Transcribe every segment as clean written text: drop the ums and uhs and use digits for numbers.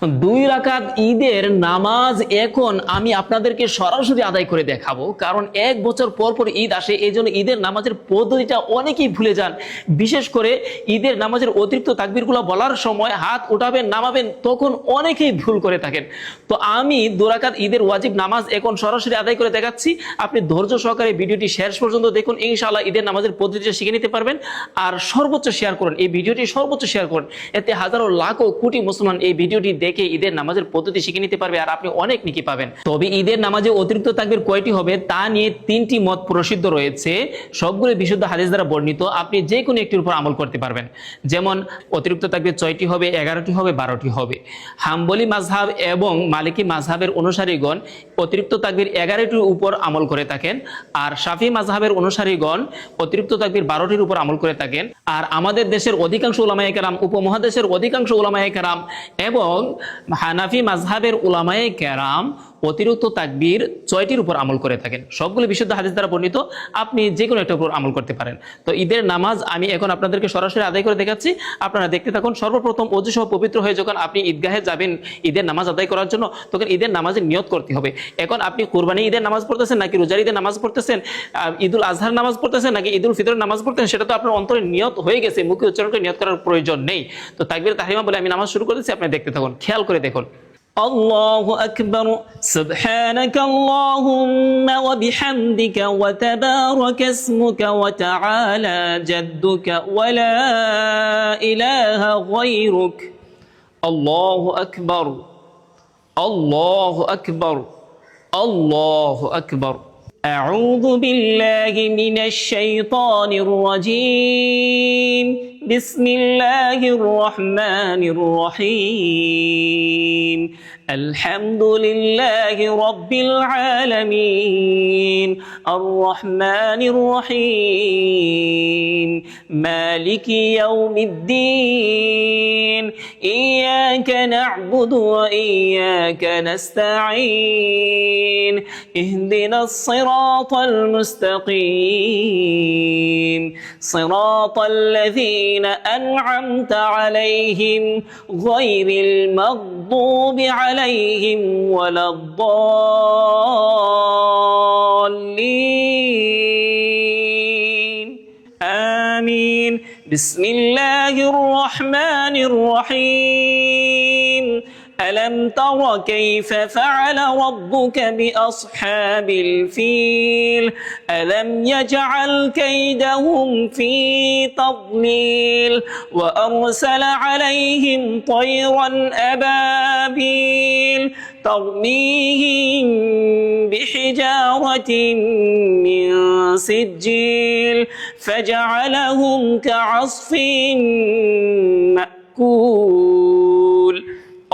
দুই রাকাত ঈদের নামাজ এখন আমি আপনাদেরকে সরাসরি আদায় করে দেখাবো, কারণ এক বছর পর পর ঈদ আসে, এই জন্য ঈদের নামাজের পদ্ধতিটা অনেকেই ভুলে যান। বিশেষ করে ঈদের নামাজের অতিরিক্ত তাকবীরগুলো বলার সময় হাত উঠাবেন নামাবেন, তখন অনেকেই ভুল করে থাকেন। তো আমি দুই রাকাত ঈদের ওয়াজিব নামাজ এখন সরাসরি আদায় করে দেখাচ্ছি। আপনি ধৈর্য সহকারে ভিডিওটি শেষ পর্যন্ত দেখুন, ইনশাআল্লাহ ঈদের নামাজের পদ্ধতিটা শিখে নিতে পারবেন। আর সর্বোচ্চ শেয়ার করুন, এই ভিডিওটি সর্বোচ্চ শেয়ার করুন, এতে হাজারো লাখো কোটি মুসলমান এই ভিডিওটি দেখে ঈদের নামাজের পদ্ধতি শিখে নিতে পারবে, আর আপনি অনেক নেকি পাবেন। তবে ঈদের নামাজে অতিরিক্ত তাকবীর কয়টি হবে তা নিয়ে তিনটি মত প্রসিদ্ধ রয়েছে, সবগুলো বিশুদ্ধ হাদিস দ্বারা বর্ণিত। আপনি যে কোনো একটির উপর আমল করতে পারবেন। যেমন অতিরিক্ত তাকবীর 6টি হবে, 11টি হবে, 12টি হবে। হাম্বলি মাযহাব এবং মালিকি মাযহাবের অনুসারীগণ অতিরিক্ত তাকবীর 11টির উপর আমল করে থাকেন, আর শাফি মাযহাবের অনুসারীগণ অতিরিক্ত তাকবীর 12টির উপর আমল করে থাকেন। আর আমাদের দেশের অধিকাংশ উলামায়ে কেরাম, উপমহাদেশের অধিকাংশ উলামায়ে কেরাম এবং হানাফি মাযহাবের উলামায়ে কেরাম অতিরিক্ত তাকবীর 6টির উপর আমল করে থাকেন। সবগুলো বিশুদ্ধ হাদিস দ্বারা বর্ণিত, আপনি যে কোনো একটার উপর আমল করতে পারেন। তো ঈদের নামাজ আমি এখন আপনাদেরকে সরাসরি আদায় করে দেখাচ্ছি, আপনারা দেখতে থাকুন। সর্বপ্রথম ওযু সহ পবিত্র হয়ে যখন আপনি ঈদগাহে যাবেন ঈদের নামাজ আদায় করার জন্য, তখন ঈদের নামাজের নিয়ত করতে হবে। এখন আপনি কুরবানি ঈদের নামাজ পড়তেছেন নাকি রোজার ঈদের নামাজ পড়তেছেন, ঈদুল আজহার নামাজ পড়তেছেন নাকি ঈদুল ফিতরের নামাজ পড়তেছেন, সেটা তো আপনার অন্তরে নিয়ত হয়ে গেছে, মুখে উচ্চারণ করে নিয়ত করার প্রয়োজন নেই। তো তাকবীর তাহরিমা বলে আমি নামাজ শুরু করেছি, আপনি দেখতে থাকুন, খেয়াল করে দেখুন। আল্লাহু আকবার, সুবহানাকা আল্লাহুম্মা ওয়া বিহামদিকা ওয়া তাবারাকা ইসমুকা ওয়া তাআলা জাদ্দুকা ওয়া লা ইলাহা গায়রুক। আল্লাহু আকবার, আল্লাহু আকবার, আল্লাহু আকবার। আউযু বিল্লাহি মিনাশ শাইতানির রাজীম। বিসমিল্লাহির রহমানির রহিম। আলহামদুলিল্লাহি রাব্বিল আলামিন। আর রহমানির রহিম। মালিকি ইয়াউমিদ্দিন। ইয়াকা না'বুদু ওয়া ইয়াকা নাস্তাঈন। ইহদিনাস সিরাতাল মুস্তাকিম। সিরাতাল লাযীনা আন'আমতা আলাইহিম গায়রিল মাগদুবি আলাইহিম ওয়ালাদ-দাল্লিন। আমিন। বিসমিল্লাহির রহমানির রহিম। ألم تر كيف فعل ربك بأصحاب الفيل ألم يجعل كيدهم في تضليل وأرسل عليهم طيرا أبابيل ترميهم بحجارة من سجيل فجعلهم كعصف مأكول.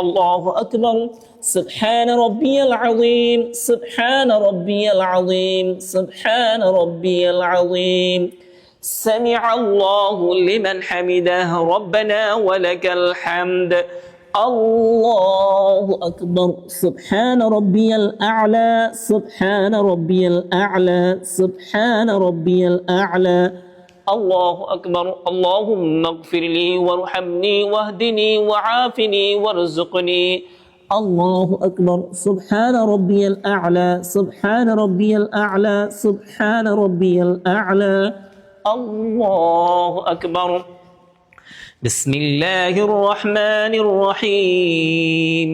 الله أكبر. سبحان ربي العظيم، سبحان ربي العظيم، سبحان ربي العظيم. سمع الله لمن حمده ربنا ولك الحمد. الله أكبر. سبحان ربي الأعلى، سبحان ربي الأعلى، سبحان ربي الأعلى. الله أكبر. اللهم اغفر لي وارحمني واهدني وعافني وارزقني. الله أكبر. سبحان ربي الأعلى، سبحان ربي الأعلى، سبحان ربي الأعلى. الله أكبر. بسم الله الرحمن الرحيم.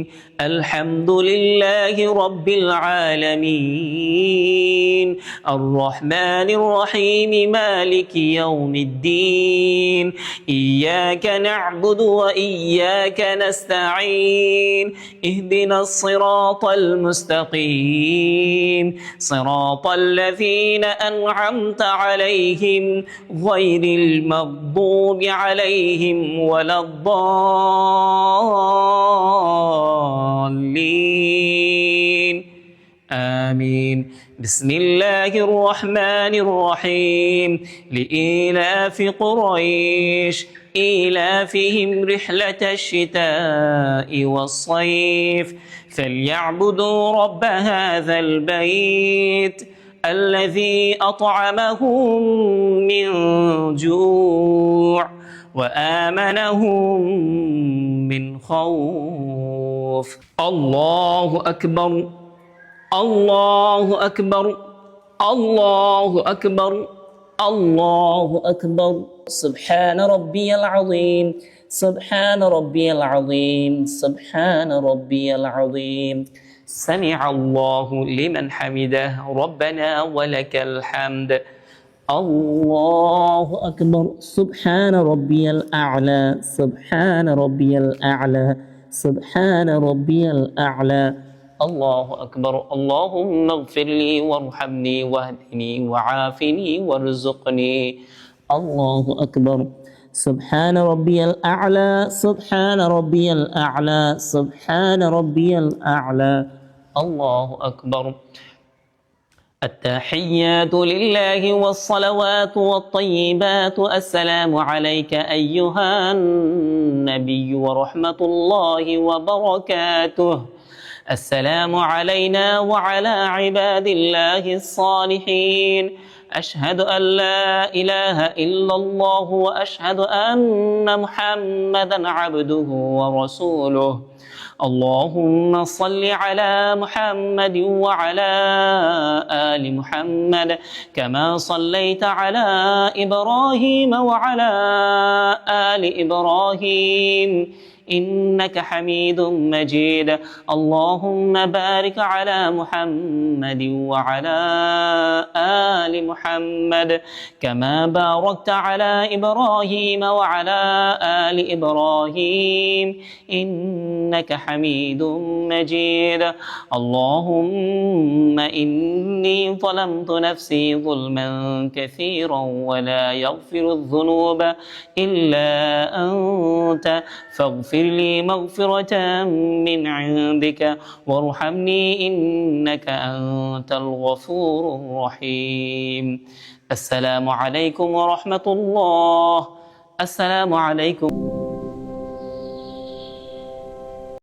الحمد لله رب العالمين. الرحمن الرحيم. مالك يوم الدين. إياك نعبد وإياك نستعين. اهدنا الصراط المستقيم. صراط الذين أنعمت عليهم غير المغضوب عليهم ولا الضالين. آمين. بسم الله الرحمن الرحيم. لإيلاف قريش إيلافهم رحلة الشتاء والصيف فليعبدوا رب هذا البيت الذي أطعمهم من جوع وآمنهم من خوف. الحروف. الله أكبر الله أكبر الله أكبر الله أكبر. سبحان ربي العظيم سبحان ربي العظيم سبحان ربي العظيم. سمع الله لمن حمده ربنا ولك الحمد. الله أكبر. سبحان ربي الأعلى سبحان ربي الأعلى سبحان ربي الأعلى. الله أكبر. اللهم اغفر لي وارحمني واهدني وعافني وارزقني. الله أكبر. سبحان ربي الأعلى سبحان ربي الأعلى سبحان ربي الأعلى. الله أكبر. التحيات لله والصلوات والطيبات. السلام عليك أيها النبي ورحمة الله وبركاته. السلام علينا وعلى عباد الله الصالحين. أشهد أن لا إله إلا الله وأشهد أن محمدا عبده ورسوله. اللهم صل على محمد وعلى آل محمد كما صليت على إبراهيم وعلى آل إبراهيم إنك حميد مجيد. اللهم بارك على محمد وعلى آل محمد كما باركت على إبراهيم وعلى آل إبراهيم إنك حميد مجيد. اللهم إني ظلمت نفسي ظلما كثيرا ولا يغفر الذنوب إلا أنت فاغفر لي مغفرة من عندك وارحمني إنك أنت الغفور الرحيم. السلام عليكم ورحمة الله. السلام عليكم.